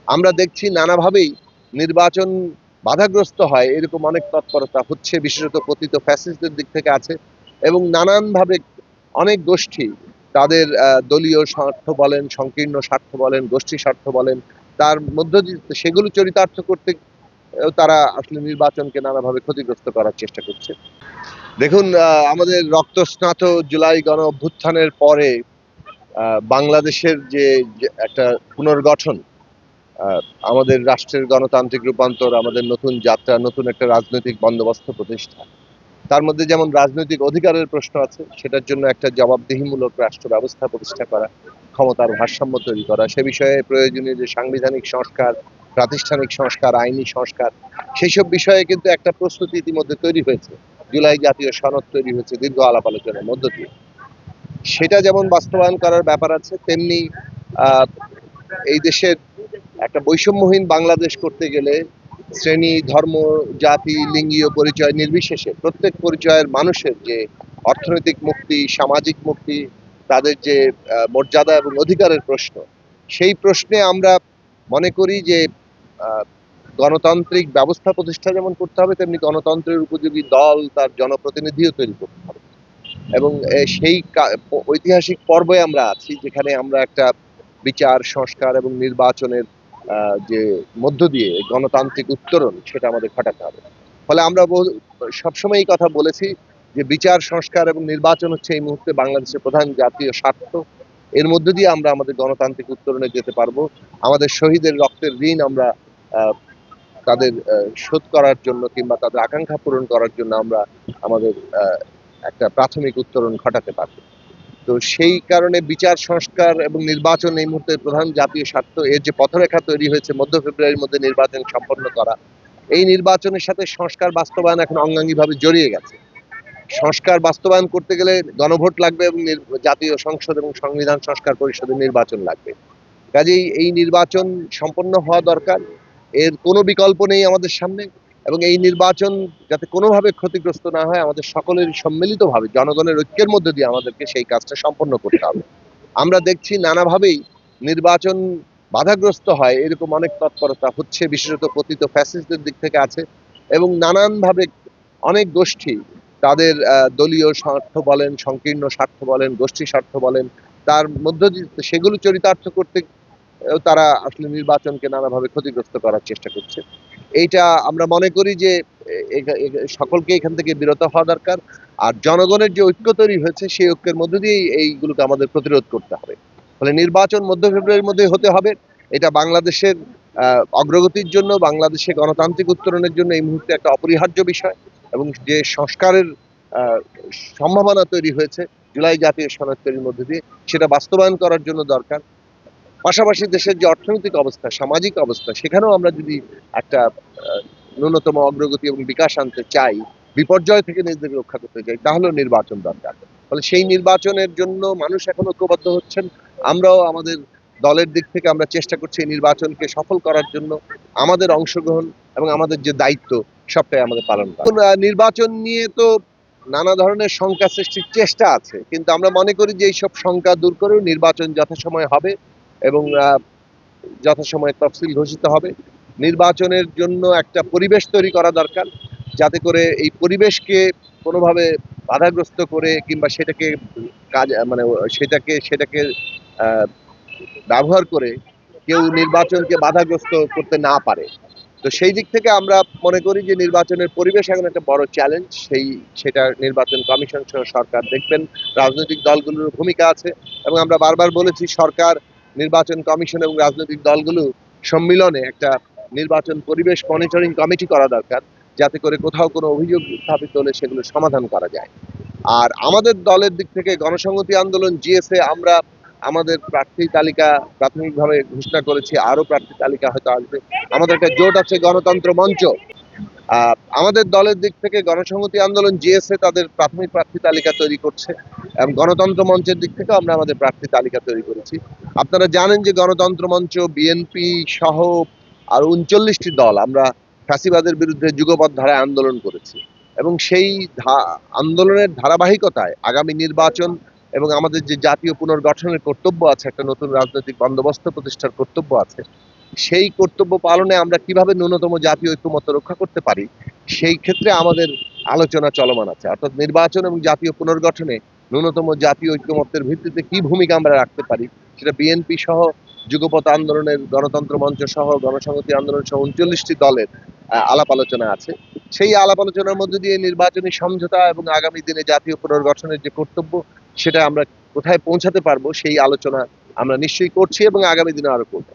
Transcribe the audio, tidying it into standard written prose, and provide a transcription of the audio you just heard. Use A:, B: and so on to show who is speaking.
A: আমরা দেখছি নানাভাবেই নির্বাচন বাধাগ্রস্ত হয়, এরকম অনেক তৎপরতা হচ্ছে, বিশেষত পতিত ফ্যাসিস্টদের দিক থেকে আছে এবং নানানভাবে অনেক গোষ্ঠী তাদের দলীয় স্বার্থ বলেন, সংকীর্ণ স্বার্থ বলেন, গোষ্ঠী স্বার্থ বলেন, তার মধ্য দিয়ে সেগুলো চরিতার্থ করতে তারা আসলে নির্বাচনকে নানাভাবে ক্ষতিগ্রস্ত করার চেষ্টা করছে। দেখুন, আমাদের রক্তস্নাত জুলাই গণ অভ্যুত্থানের পরে বাংলাদেশের যে একটা পুনর্গঠন, আমাদের রাষ্ট্রের গণতান্ত্রিক রূপান্তর, আমাদের নতুন যাত্রা, নতুন একটা রাজনৈতিক বন্দোবস্ত প্রতিষ্ঠা, তার মধ্যে যেমন রাজনৈতিক অধিকারের প্রশ্ন আছে, সেটার জন্য একটা জবাবদিহিমূলক রাষ্ট্র ব্যবস্থা প্রতিষ্ঠা করা, ক্ষমতার ভারসাম্য তৈরি করা, সে বিষয়ে প্রয়োজনীয় যে সাংবিধানিক সংস্কার, প্রাতিষ্ঠানিক সংস্কার, আইনি সংস্কার, সেইসব বিষয়ে কিন্তু একটা প্রস্তুতি ইতিমধ্যে তৈরি হয়েছে। জুলাই জাতীয় সনদ তৈরি হয়েছে দীর্ঘ আলাপ আলোচনার মধ্য দিয়ে। সেটা যেমন বাস্তবায়ন করার ব্যাপার আছে, তেমনি আহ, এই দেশের একটা বৈষম্যহীন বাংলাদেশ করতে গেলে শ্রেণী, ধর্ম, জাতি, লিঙ্গীয় পরিচয় নির্বিশেষে প্রত্যেক পরিচয়ের মানুষের যে অর্থনৈতিক মুক্তি, সামাজিক মুক্তি, তাদের যে মর্যাদা এবং অধিকারের প্রশ্ন, সেই প্রশ্নে আমরা মনে করি যে গণতান্ত্রিক ব্যবস্থা প্রতিষ্ঠা যেমন করতে হবে, তেমনি গণতন্ত্রের উপযোগী দল, তার জনপ্রতিনিধিও তৈরি করতে হবে। এবং সেই ঐতিহাসিক পর্বে আমরা আছি, যেখানে আমরা একটা বিচার, সংস্কার এবং নির্বাচনের যে মধ্য দিয়ে গণতান্ত্রিক উত্তরণ, সেটা আমাদের ঘটাতে হবে। ফলে আমরা সবসময় এই কথা বলেছি যে বিচার, সংস্কার এবং নির্বাচন হচ্ছে এই মুহূর্তে বাংলাদেশের প্রধান জাতীয় স্বার্থ। এর মধ্য দিয়ে আমরা আমাদের গণতান্ত্রিক উত্তরণে যেতে পারবো। আমাদের শহীদের রক্তের ঋণ আমরা তাদের শোধ করার জন্য কিংবা তাদের আকাঙ্ক্ষা পূরণ করার জন্য আমরা আমাদের একটা প্রাথমিক উত্তরণ ঘটাতে পারবো। তো সেই কারণে বিচার, সংস্কার এবং নির্বাচন এই মুহূর্তে প্রধান জাতীয় স্বার্থ। এর যে পথরেখা তৈরি হয়েছে মধ্য ফেব্রুয়ারির মধ্যে নির্বাচন সম্পন্ন করা, এই নির্বাচনের সাথে সংস্কার বাস্তবায়ন এখন অঙ্গাঙ্গিভাবে জড়িয়ে গেছে। সংস্কার বাস্তবায়ন করতে গেলে গণভোট লাগবে এবং জাতীয় সংসদ এবং সংবিধান সংস্কার পরিষদের নির্বাচন লাগবে। কাজেই এই নির্বাচন সম্পন্ন হওয়া দরকার, এর কোনো বিকল্প নেই আমাদের সামনে। এবং এই নির্বাচন যাতে কোনোভাবে ক্ষতিগ্রস্ত না হয়, আমাদের সকলেরই সম্মিলিতভাবে জনগণের ঐক্যের মধ্যে দিয়ে আমাদেরকে সেই কাজটা সম্পন্ন করতে হবে। আমরা দেখছি নানাভাবেই নির্বাচন বাধাগ্রস্ত হয়, এরকম অনেক তৎপরতা হচ্ছে, বিশেষত পতিত ফ্যাসিস্টদের দিক থেকে আছে এবং নানানভাবে অনেক গোষ্ঠী তাদের দলীয় স্বার্থ বলেন, সংকীর্ণ স্বার্থ বলেন, গোষ্ঠী স্বার্থ বলেন, তার মধ্য দিয়ে সেগুলো চরিতার্থ করতে তারা আসলে নির্বাচনকে নানাভাবে ক্ষতিগ্রস্ত করার চেষ্টা করছে। এইটা আমরা মনে করি যে সকলকে এখান থেকে বিরত হওয়া দরকার। আর জনগণের যে ঐক্য তৈরি হয়েছে, সেই ঐক্যের মধ্য দিয়েই এইগুলোকে আমাদের প্রতিরোধ করতে হবে। ফলে নির্বাচন মধ্য ফেব্রুয়ারির মধ্যে হতে হবে। এটা বাংলাদেশের অগ্রগতির জন্য, বাংলাদেশে গণতান্ত্রিক উত্তরণের জন্য এই মুহূর্তে একটা অপরিহার্য বিষয়। এবং যে সংস্কারের আহ, সম্ভাবনা তৈরি হয়েছে জুলাই জাতীয় সনদ তৈরির মধ্যে দিয়ে, সেটা বাস্তবায়ন করার জন্য দরকার। পাশাপাশি দেশের যে অর্থনৈতিক অবস্থা, সামাজিক অবস্থা, সেখানেও আমরা যদি একটা ন্যূনতম অগ্রগতি এবং বিকাশ আনতে চাই, বিপর্যয় থেকে নিজেদেরকে রক্ষা করতে চাই, তাহলেও নির্বাচন দরকার। ফলে সেই নির্বাচনের জন্য মানুষ এখন ঐক্যবদ্ধ হচ্ছেন। আমরাও আমাদের দলের দিক থেকে আমরা চেষ্টা করছি এই নির্বাচনকে সফল করার জন্য। আমাদের অংশগ্রহণ এবং আমাদের যে দায়িত্ব, সবটাই আমাদের পালন করা। নির্বাচন নিয়ে তো নানা ধরনের শঙ্কা সৃষ্টির চেষ্টা আছে, কিন্তু আমরা মনে করি যে এইসব শঙ্কা দূর করেও নির্বাচন যথাসময়ে হবে এবং যথাসময়ে তফসিল ঘোষিত হবে। নির্বাচনের জন্য একটা পরিবেশ তৈরি করা দরকার, যাতে করে এই পরিবেশকে কোনোভাবে বাধাগ্রস্ত করে কিংবা সেটাকে কাজ মানে সেটাকে ব্যবহার করে কেউ নির্বাচনকে বাধাগ্রস্ত করতে না পারে। তো সেই দিক থেকে আমরা মনে করি যে নির্বাচনের পরিবেশ এখন একটা বড় চ্যালেঞ্জ। সেটা নির্বাচন কমিশন সহ সরকার দেখবেন, রাজনৈতিক দলগুলোর ভূমিকা আছে এবং আমরা বারবার বলেছি সরকার, নির্বাচন কমিশন এবং রাজনৈতিক দলগুলো সম্মিলনে একটা নির্বাচন পরিবেশ মনিটরিং কমিটি করা দরকার, যাতে করে কোথাও কোনো অভিযোগ উত্থাপিত হলে সেগুলো সমাধান করা যায়। আর আমাদের দলের দিক থেকে গণসংহতি আন্দোলন জিএসএ আমরা আমাদের প্রার্থী তালিকা প্রাথমিকভাবে ঘোষণা করেছি, আরো প্রার্থী তালিকা হয়তো আসবে। আমাদের একটা জোট আছে গণতন্ত্র মঞ্চ। আমাদের দলের দিক থেকে গণসংহতি আন্দোলন জিএসএ তাদের প্রাথমিক প্রার্থী তালিকা তৈরি করছে এবং গণতন্ত্র মঞ্চের দিক থেকে আমরা আমাদের প্রার্থী তালিকা তৈরি করেছি। আপনারা জানেন যে গণতন্ত্র মঞ্চ, বিএনপি সহ আর ৩৯টি দল আমরা ফ্যাসিবাদের বিরুদ্ধে যুগপৎ ধারায় আন্দোলন করেছি এবং সেই আন্দোলনের ধারাবাহিকতায় আগামী নির্বাচন এবং আমাদের যে জাতীয় পুনর্গঠনের কর্তব্য আছে, একটা নতুন রাজনৈতিক বন্দোবস্ত প্রতিষ্ঠার কর্তব্য আছে, সেই কর্তব্য পালনে আমরা কিভাবে ন্যূনতম জাতীয় ঐক্যমত্য রক্ষা করতে পারি, সেই ক্ষেত্রে আমাদের আলোচনা চলমান আছে। অর্থাৎ নির্বাচন এবং জাতীয় পুনর্গঠনে ন্যূনতম জাতীয় ঐক্যমত্যের ভিত্তিতে কি ভূমিকা আমরা রাখতে পারি, সেটা বিএনপি সহ যুগপৎ আন্দোলনের, গণতন্ত্র মঞ্চ সহ, গণসংহতি আন্দোলন সহ ৩৯টি দলের আলাপ আলোচনা আছে। সেই আলাপ আলোচনার মধ্যে দিয়ে নির্বাচনী সমঝোতা এবং আগামী দিনে জাতীয় পুনর্গঠনের যে কর্তব্য, সেটা আমরা কোথায় পৌঁছাতে পারবো সেই আলোচনা আমরা নিশ্চয়ই করছি এবং আগামী দিনে আরো করব।